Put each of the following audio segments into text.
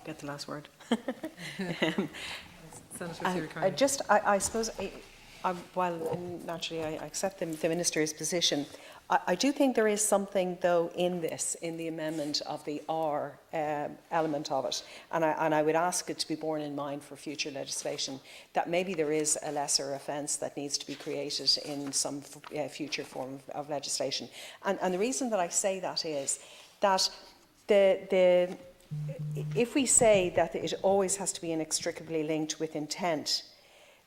get the last word. Senator Seery-Kearney. I suppose, while naturally I accept the Minister's position, I do think there is something, though, in this, in the amendment of the R element of it, and I would ask it to be borne in mind for future legislation, that maybe there is a lesser offence that needs to be created in some future form of legislation. And the reason that I say that is that if we say that it always has to be inextricably linked with intent,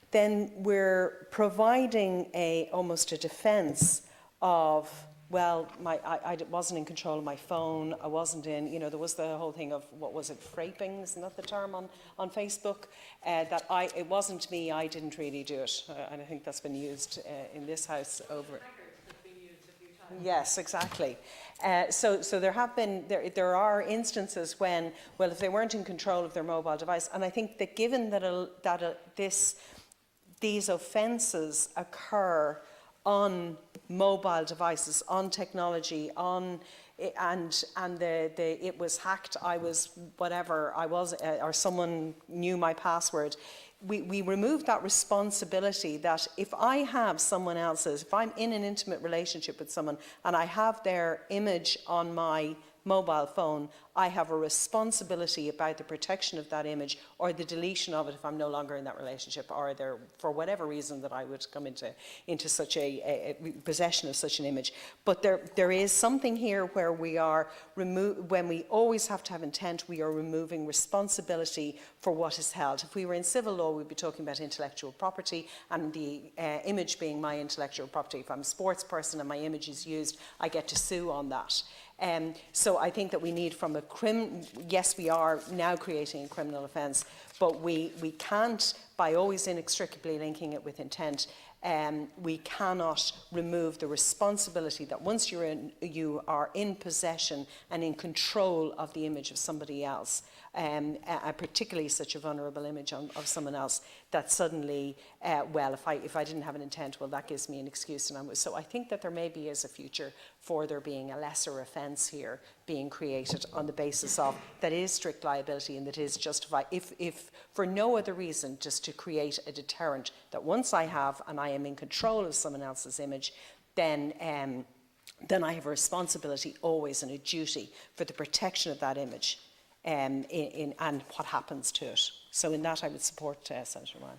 then we're providing almost a defence of, well, I wasn't in control of my phone, I wasn't in, you know, there was the whole thing of, what was it, fraping, isn't that the term on Facebook? That it wasn't me, I didn't really do it. And I think that's been used in this House over... Yes, exactly. So there are instances when, well, if they weren't in control of their mobile device, and I think that given that these offences occur on mobile devices, on technology, and it was hacked, I was whatever I was, or someone knew my password. We remove that responsibility that if I have someone else's, if I'm in an intimate relationship with someone and I have their image on my mobile phone, I have a responsibility about the protection of that image or the deletion of it if I'm no longer in that relationship, or there, for whatever reason that I would come into such a possession of such an image. But there is something here where we are when we always have to have intent, we are removing responsibility for what is held. If we were in civil law, we'd be talking about intellectual property and the image being my intellectual property. If I'm a sports person and my image is used, I get to sue on that. So I think that we need, from a yes, we are now creating a criminal offence, but we can't, by always inextricably linking it with intent, we cannot remove the responsibility that once you are in possession and in control of the image of somebody else, particularly such a vulnerable image of someone else, that suddenly, well, if I didn't have an intent, well, that gives me an excuse. So I think that there maybe is a future for there being a lesser offence here being created on the basis of that is strict liability and that is justified, if for no other reason, just to create a deterrent that once I have and I am in control of someone else's image, then I have a responsibility always and a duty for the protection of that image and what happens to it. So in that I would support Senator Éireann.